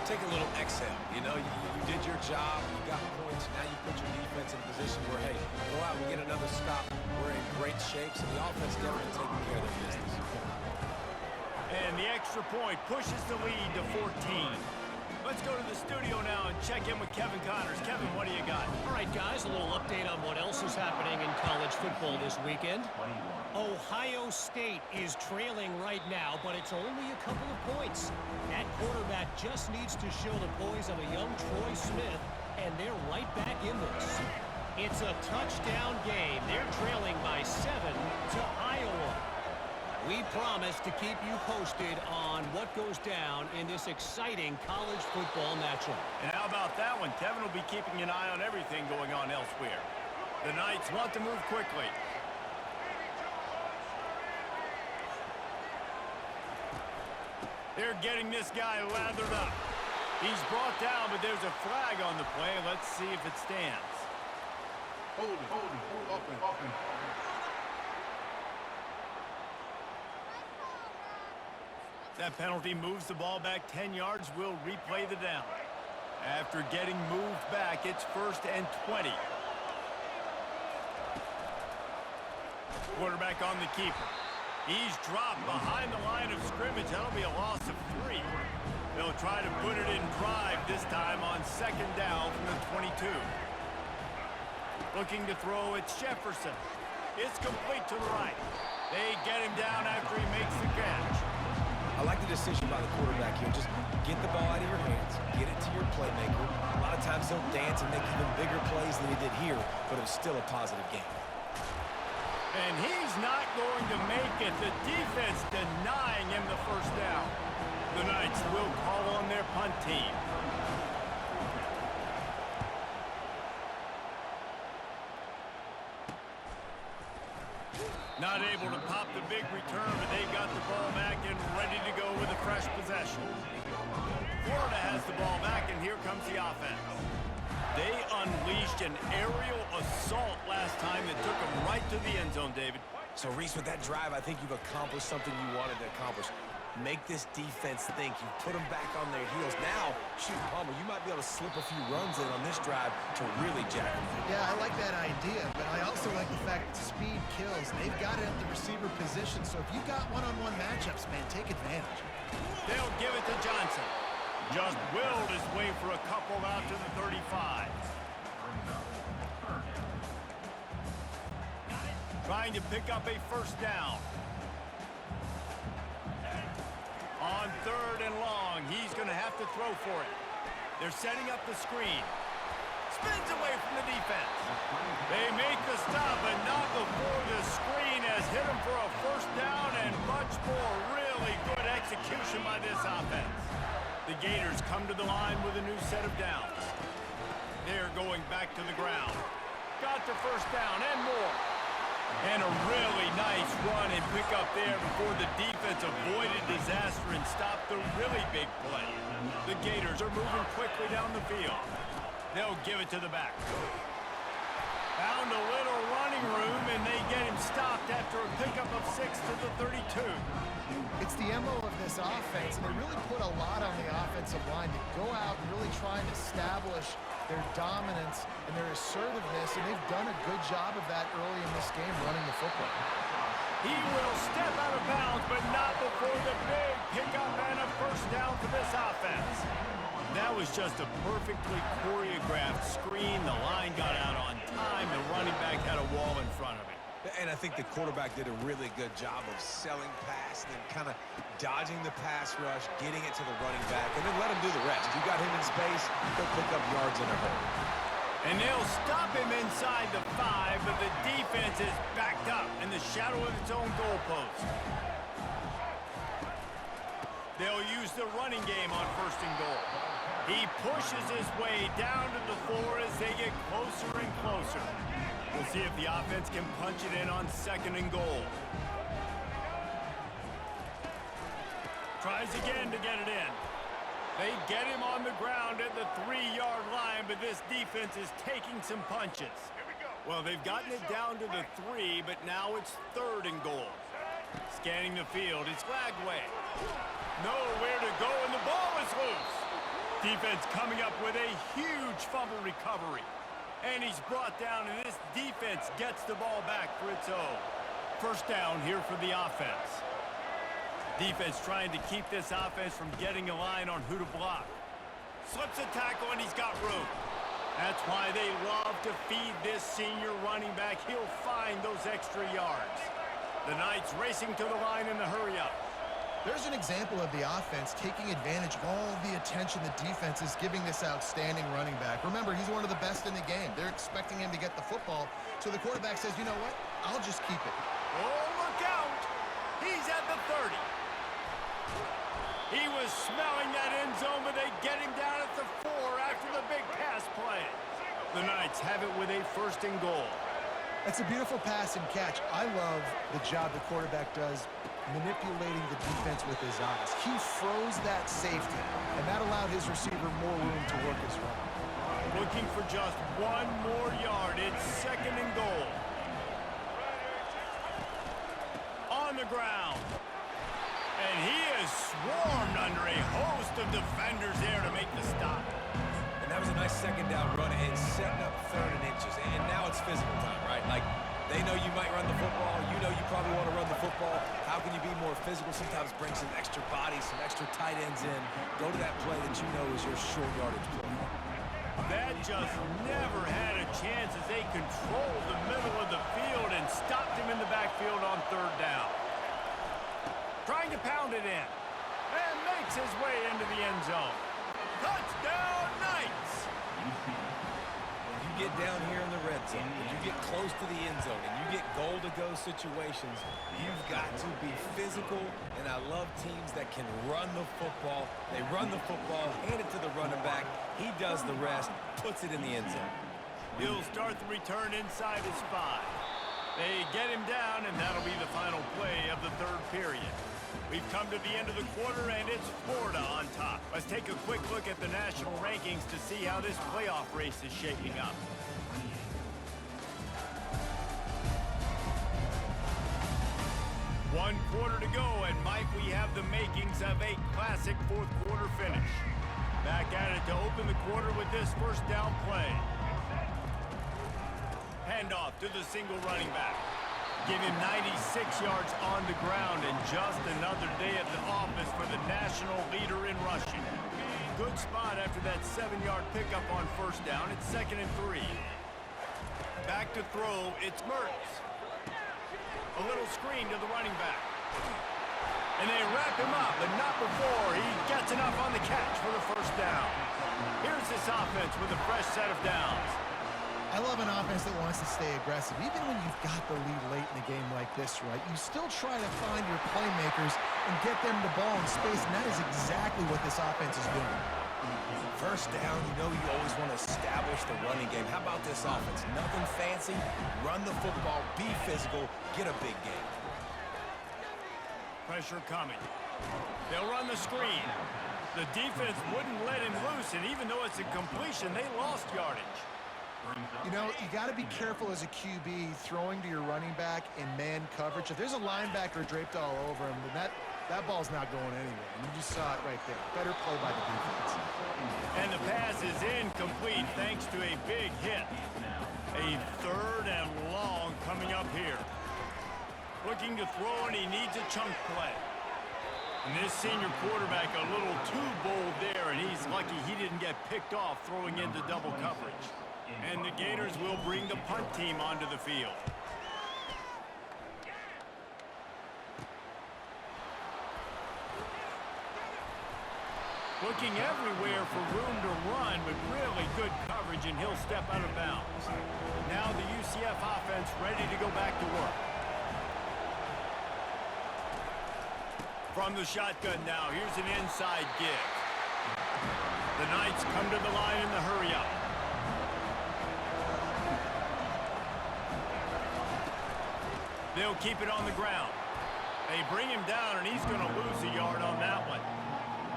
Take a little exhale. You know, you did your job, you got points, now you put your defense in a position where, hey, go out and get another stop. We're in great shape, so the offense definitely taking care of their business. And the extra point pushes the lead to 14. Let's go to the studio now and check in with Kevin Connors. Kevin, what do you got? All right, guys, a little update on what else is happening in college football this weekend. Ohio State is trailing right now, but it's only a couple of points. That quarterback just needs to show the poise of a young Troy Smith, and they're right back in this. It's a touchdown game. They're trailing by 7 to Iowa. We promise to keep you posted on what goes down in this exciting college football matchup. And how about that one? Kevin will be keeping an eye on everything going on elsewhere. The Knights want to move quickly. They're getting this guy lathered up. He's brought down, but there's a flag on the play. Let's see if it stands. Holding, offense. That penalty moves the ball back 10 yards. We'll replay the down. After getting moved back, it's 1st and 20. Quarterback on the keeper. He's dropped behind the line of scrimmage. That'll be a loss of 3. They'll try to put it in drive this time on 2nd down from the 22. Looking to throw, it's Jefferson. It's complete to the right. They get him down after he makes the catch. I like the decision by the quarterback here. Just get the ball out of your hands, get it to your playmaker. A lot of times he'll dance and make even bigger plays than he did here, but it was still a positive game. And he's not going to make it. The defense denying him the 1st down. The Knights will call on their punt team. Not able to pop the big return, but they got the ball back and ready to go with a fresh possession. Florida has the ball back, and here comes the offense. They unleashed an aerial assault last time that took them right to the end zone, David. So, Reese, with that drive, I think you've accomplished something you wanted to accomplish. Make this defense think. You put them back on their heels. Now, shoot, Palmer, you might be able to slip a few runs in on this drive to really jack them. Yeah, I like that idea, but I also like the fact that speed kills. They've got it at the receiver position, so if you got one-on-one matchups, man, take advantage. They'll give it to Johnson. Just willed his way for a couple out to the 35. Trying to pick up a 1st down. On 3rd and long, he's going to have to throw for it. They're setting up the screen. Spins away from the defense. They make the stop, but not before the screen has hit him for a 1st down and much more. Really good execution by this offense. The Gators come to the line with a new set of downs. They're going back to the ground. Got the 1st down and more. And a really nice run and pick up there before the defense avoided disaster and stopped the really big play. The Gators are moving quickly down the field. They'll give it to the back. Found a little running room, and they get him stopped after a pickup of 6 to the 32. It's the MO of this offense, and they really put a lot on the offensive line to go out and really try and establish their dominance and their assertiveness, and they've done a good job of that early in this game running the football. He will step out of bounds, but not before the big pickup and a first down for this offense. That was just a perfectly choreographed screen. The line got out on time. The running back had a wall in front of him. And I think the quarterback did a really good job of selling pass and then kind of dodging the pass rush, getting it to the running back, and then let him do the rest. You got him in space, he'll pick up yards in a hole. And they'll stop him inside the 5, but the defense is backed up in the shadow of its own goalpost. They'll use the running game on 1st and goal. He pushes his way down to the floor as they get closer and closer. We'll see if the offense can punch it in on 2nd and goal. Tries again to get it in. They get him on the ground at the 3-yard line, but this defense is taking some punches. Well, they've gotten it down to the 3, but now it's 3rd and goal. Scanning the field, it's Lagway. Nowhere to go, and the ball is loose. Defense coming up with a huge fumble recovery. And he's brought down, and this defense gets the ball back for its own. First down here for the offense. Defense trying to keep this offense from getting a line on who to block. Slips a tackle, and he's got room. That's why they love to feed this senior running back. He'll find those extra yards. The Knights racing to the line in the hurry-up. There's an example of the offense taking advantage of all the attention the defense is giving this outstanding running back. Remember, he's one of the best in the game. They're expecting him to get the football, so the quarterback says, you know what, I'll just keep it. Oh, look out! He's at the 30. He was smelling that end zone, but they get him down at the 4 after the big pass play. The Knights have it with a 1st and goal. That's a beautiful pass and catch. I love the job the quarterback does manipulating the defense with his eyes. He froze that safety, and that allowed his receiver more room to work his run. Looking for just 1 more yard. It's 2nd and goal. On the ground. And he is swarmed under a host of defenders there to make the stop. And that was a nice 2nd down run and setting up 3rd and inches. And now it's physical time, right? Like, they know you might run the football. You know you probably want to run the football. How can you be more physical? Sometimes bring some extra bodies, some extra tight ends in. Go to that play that you know is your short yardage play. That just never had a chance as they controlled the middle of the field and stopped him in the backfield on 3rd down. Trying to pound it in. And makes his way into the end zone. Touchdown, Knights! Get down here in the red zone, when you get close to the end zone and you get goal-to-go situations, you've got to be physical, and I love teams that can run the football. They run the football, hand it to the running back, he does the rest, puts it in the end zone. He'll start the return inside his 5. They get him down, and that'll be the final play of the 3rd period. We've come to the end of the quarter, and it's Florida on top. Let's take a quick look at the national rankings to see how this playoff race is shaping up. One quarter to go, and Mike, we have the makings of a classic 4th quarter finish. Back at it to open the quarter with this 1st down play. Handoff to the single running back. Give him 96 yards on the ground, and just another day at the office for the national leader in rushing. Good spot after that 7-yard pickup on 1st down. It's 2nd and 3. Back to throw, it's Mertz. A little screen to the running back. And they wrap him up, but not before he gets enough on the catch for the 1st down. Here's this offense with a fresh set of downs. I love an offense that wants to stay aggressive. Even when you've got the lead late in a game like this, right, you still try to find your playmakers and get them the ball in space, and that is exactly what this offense is doing. 1st down, you know you always want to establish the running game. How about this offense? Nothing fancy. Run the football, be physical, get a big game. Pressure coming. They'll run the screen. The defense wouldn't let him loose, and even though it's a completion, they lost yardage. You know, you got to be careful as a QB throwing to your running back in man coverage. If there's a linebacker draped all over him, then that ball's not going anywhere. And you just saw it right there. Better play by the defense. And the pass is incomplete thanks to a big hit. A 3rd and long coming up here. Looking to throw, and he needs a chunk play. And this senior quarterback a little too bold there, and he's lucky he didn't get picked off throwing into double coverage. And the Gators will bring the punt team onto the field. Looking everywhere for room to run, but really good coverage, and he'll step out of bounds. Now the UCF offense ready to go back to work. From the shotgun now, here's an inside give. The Knights come to the line in the hurry-up. They'll keep it on the ground. They bring him down, and he's going to lose a yard on that one.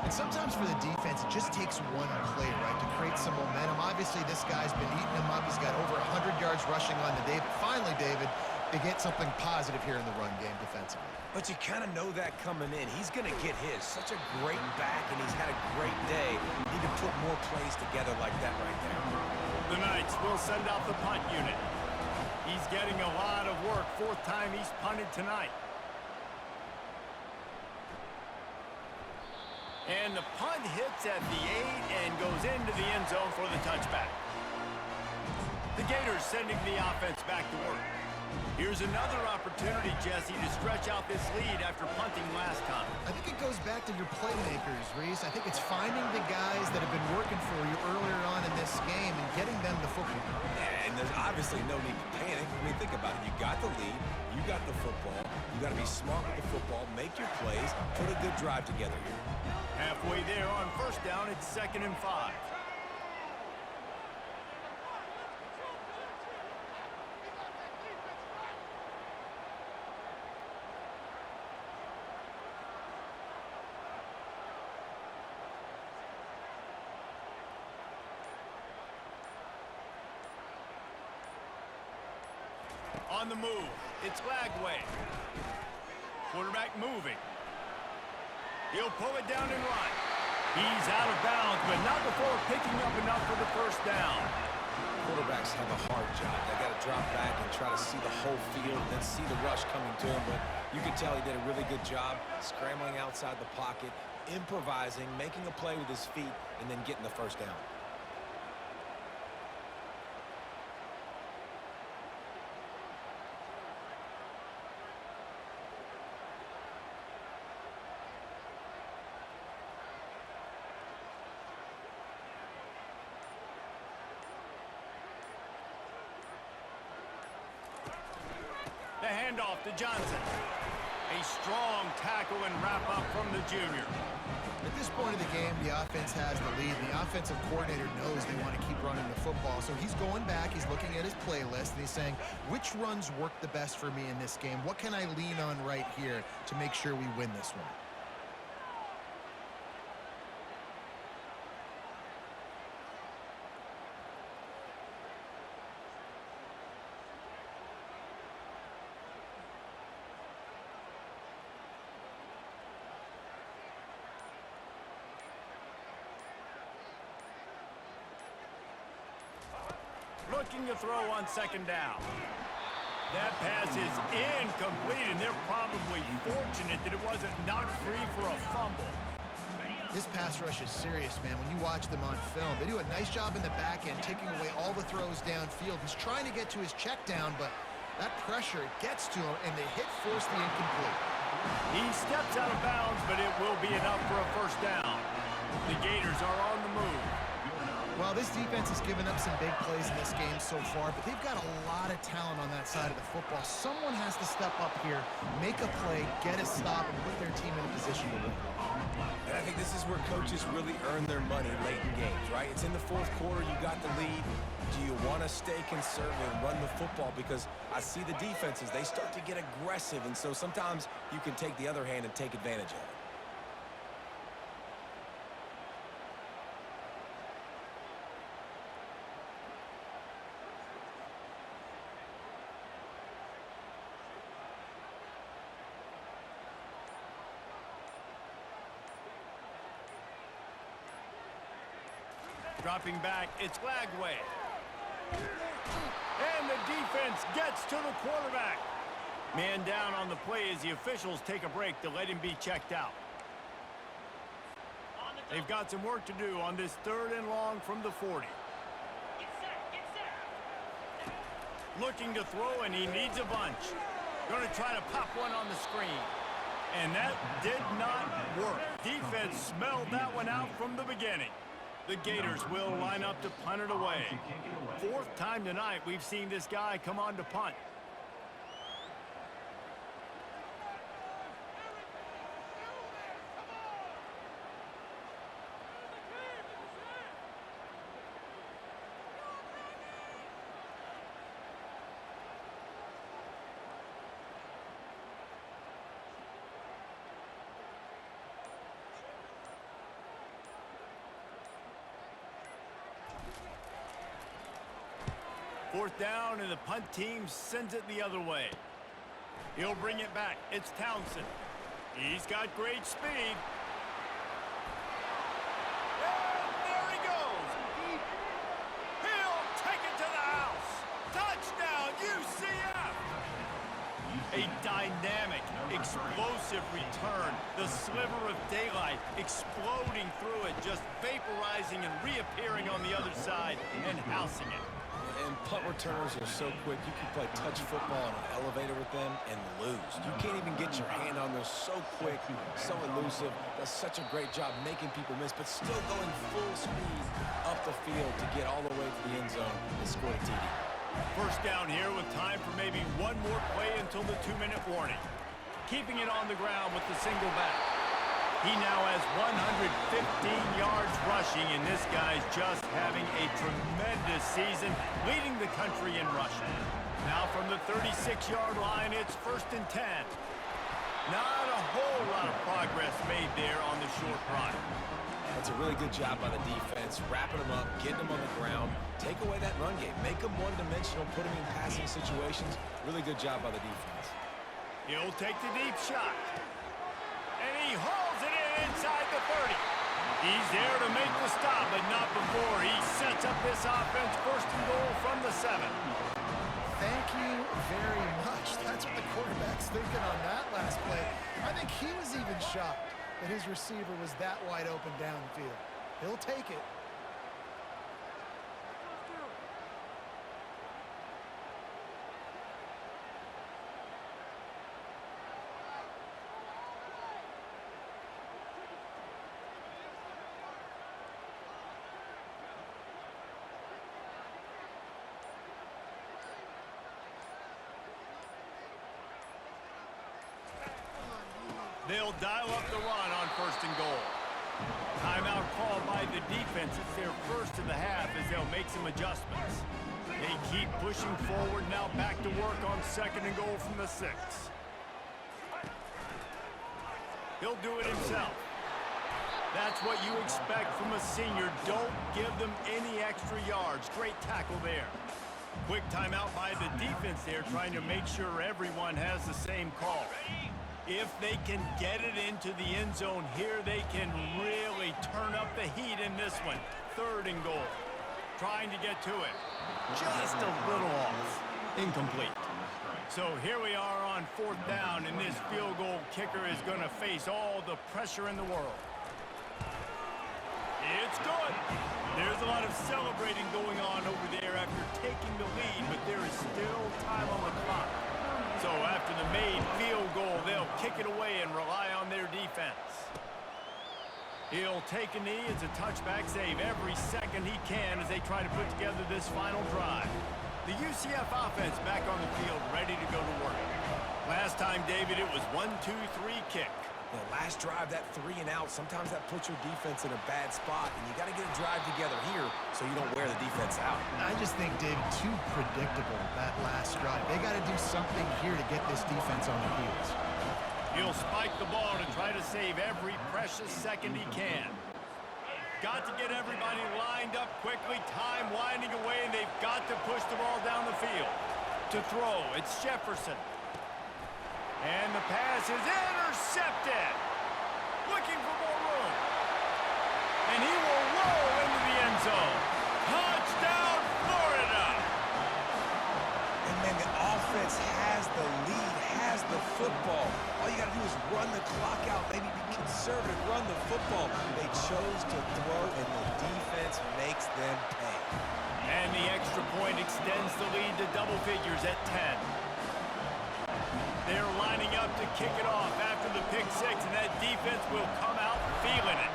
And sometimes for the defense, it just takes one play, right, to create some momentum. Obviously, this guy's been eating him up. He's got over 100 yards rushing on the day. But finally, David, they get something positive here in the run game defensively. But you kind of know that coming in. He's going to get his. Such a great back, and he's had a great day. Need to put more plays together like that right there. The Knights will send out the punt unit. He's getting a lot of work. 4th time he's punted tonight. And the punt hits at the 8 and goes into the end zone for the touchback. The Gators sending the offense back to work. Here's another opportunity, Jesse, to stretch out this lead after punting last time. I think it goes back to your playmakers, Reese. I think it's finding the guys that have been working for you earlier on in this game and getting them the football. Yeah, and there's obviously no need to panic. I mean, think about it. You got the lead. You got the football. You got to be smart with the football. Make your plays. Put a good drive together here. Halfway there on 1st down, it's 2nd and 5. On the move, it's Lagway. Quarterback moving. He'll pull it down and run. He's out of bounds, but not before picking up enough for the 1st down. Quarterbacks have a hard job. They got to drop back and try to see the whole field and then see the rush coming to him. But you can tell he did a really good job scrambling outside the pocket, improvising, making a play with his feet, and then getting the 1st down. The handoff to Johnson. A strong tackle and wrap-up from the junior. At this point of the game, the offense has the lead. The offensive coordinator knows they want to keep running the football. So he's going back, he's looking at his playlist, and he's saying, which runs work the best for me in this game? What can I lean on right here to make sure we win this one? Looking to throw on 2nd down. That pass is incomplete, and they're probably fortunate that it wasn't knocked free for a fumble. This pass rush is serious, man. When you watch them on film, they do a nice job in the back end, taking away all the throws downfield. He's trying to get to his check down, but that pressure gets to him, and the hit forced the incomplete. He steps out of bounds, but it will be enough for a 1st down. The Gators are on the move. Well, this defense has given up some big plays in this game so far, but they've got a lot of talent on that side of the football. Someone has to step up here, make a play, get a stop, and put their team in a position to win. And I think this is where coaches really earn their money late in games, right? It's in the fourth quarter. You got the lead. Do you want to stay conservative and run the football? Because I see the defenses, they start to get aggressive, and so sometimes you can take the other hand and take advantage of it. Dropping back, it's Lagway. And the defense gets to the quarterback. Man down on the play as the officials take a break to let him be checked out. They've got some work to do on this 3rd and long from the 40. Looking to throw, and he needs a bunch. Going to try to pop one on the screen. And that did not work. Defense smelled that one out from the beginning. The Gators will line up to punt it away. 4th time tonight we've seen this guy come on to punt. Fourth down, and the punt team sends it the other way. He'll bring it back. It's Townsend. He's got great speed. And there he goes. He'll take it to the house. Touchdown, UCF. A dynamic, explosive return. The sliver of daylight exploding through it, just vaporizing and reappearing on the other side and housing it. And punt returners are so quick. You can play touch football on an elevator with them and lose. You can't even get your hand on them. So quick, so elusive. Does such a great job making people miss, but still going full speed up the field to get all the way to the end zone and score a TD. First down here with time for maybe one more play until the 2-minute warning. Keeping it on the ground with the single back. He now has 115 yards rushing, and this guy's just having a tremendous season, leading the country in rushing. Now from the 36-yard line, it's 1st and 10. Not a whole lot of progress made there on the short run. That's a really good job by the defense, wrapping them up, getting them on the ground, take away that run game, make them one-dimensional, put them in passing situations. Really good job by the defense. He'll take the deep shot. And he hauls it in inside the 30. He's there to make the stop, but not before he sets up this offense 1st and goal from the 7. Thank you very much. That's what the quarterback's thinking on that last play. I think he was even shocked that his receiver was that wide open downfield. He'll take it. They'll dial up the run on 1st and goal. Timeout called by the defense. It's their first of the half as they'll make some adjustments. They keep pushing forward, now back to work on 2nd and goal from the 6. He'll do it himself. That's what you expect from a senior. Don't give them any extra yards. Great tackle there. Quick timeout by the defense there, trying to make sure everyone has the same call. If they can get it into the end zone here, they can really turn up the heat in this one. 3rd and goal. Trying to get to it. Just a little off. Incomplete. So here we are on 4th down, and this field goal kicker is going to face all the pressure in the world. It's good. There's a lot of celebrating going on over there after taking the lead, but there is still time on the clock. So after the made field goal, they'll kick it away and rely on their defense. He'll take a knee. It's a touchback save every second he can as they try to put together this final drive. The UCF offense back on the field, ready to go to work. Last time, David, it was 1-2-3 kick. You know, last drive, that 3 and out, sometimes that puts your defense in a bad spot, and you got to get a drive together here so you don't wear the defense out. I just think, David, too predictable, that last drive. They got to do something here to get this defense on their heels. He'll spike the ball to try to save every precious second he can. Got to get everybody lined up quickly, time winding away, and they've got to push the ball down the field. To throw, it's Jefferson. And the pass is intercepted. Looking for more room. And he will roll into the end zone. Touchdown, Florida! And, man, the offense has the lead, has the football. All you got to do is run the clock out, maybe be conservative, run the football. They chose to throw, and the defense makes them pay. And the extra point extends the lead to double figures at 10. They're lining up to kick it off after the pick six, and that defense will come out feeling it.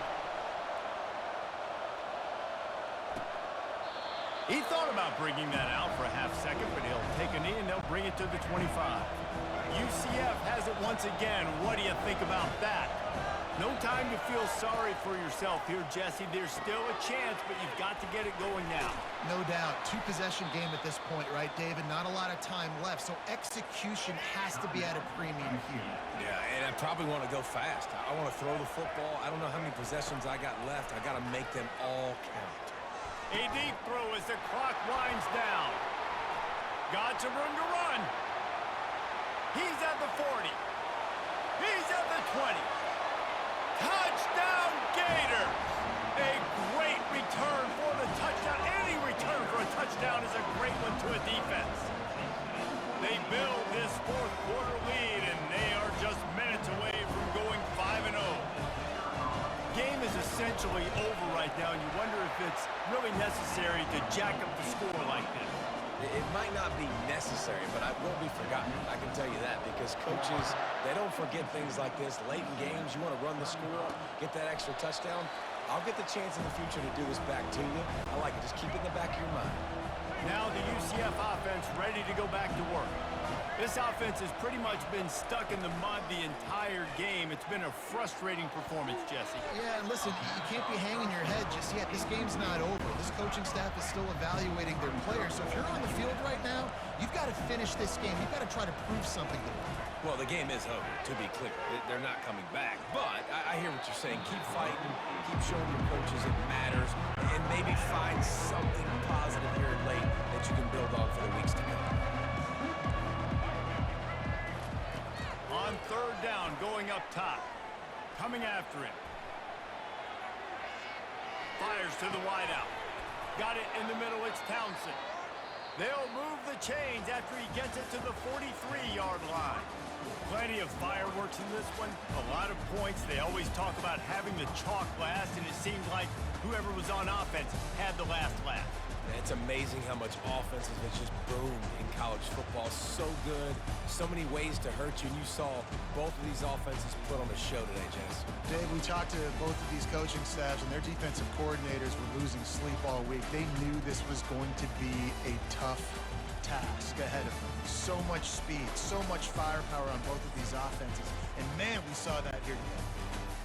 He thought about bringing that out for a half second, but he'll take a knee and they'll bring it to the 25. UCF has it once again. What do you think about that? No time to feel sorry for yourself here, Jesse. There's still a chance, but you've got to get it going now. No doubt. Two-possession game at this point, right, David? Not a lot of time left, so execution has to be at a premium here. Yeah, and I probably want to go fast. I want to throw the football. I don't know how many possessions I got left. I got to make them all count. A deep throw as the clock winds down. Got some room to run. He's at the 40. He's at the 20. Touchdown, Gators! A great return for the touchdown. Any return for a touchdown is a great one to a defense. They build this fourth quarter lead, and they are just minutes away from going 5-0. Game is essentially over right now, and you wonder if it's really necessary to jack up the score like this. It might not be necessary, but it won't be forgotten. I can tell you that, because coaches, they don't forget things like this. Late in games, you want to run the score up, get that extra touchdown. I'll get the chance in the future to do this back to you. I like it. Just keep it in the back of your mind. Now the UCF offense ready to go back to work. This offense has pretty much been stuck in the mud the entire game. It's been a frustrating performance, Jesse. Yeah, and listen, you can't be hanging your head just yet. This game's not over. This coaching staff is still evaluating their players. So if you're on the field right now, you've got to finish this game. You've got to try to prove something to them. Well, the game is over, to be clear. They're not coming back. But I hear what you're saying. Keep fighting. Keep showing your coaches it matters. And maybe find something positive here late that you can build on for the weeks to come. On third down, going up top. Coming after him. Fires to the wideout. Got it in the middle, it's Townsend. They'll move the chains after he gets it to the 43-yard line. Plenty of fireworks in this one. A lot of points. They always talk about having the chalk last, and it seemed like whoever was on offense had the last laugh. It's amazing how much offenses have just boomed in college football. So good, so many ways to hurt you, and you saw both of these offenses put on a show today, Jess. Dave, we talked to both of these coaching staffs, and their defensive coordinators were losing sleep all week. They knew this was going to be a tough task ahead of them. So much speed, so much firepower on both of these offenses, and man, we saw that here today.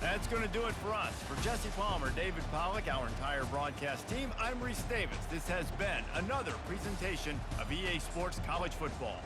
That's going to do it for us. For Jesse Palmer, David Pollack, our entire broadcast team, I'm Reese Davis. This has been another presentation of EA Sports College Football.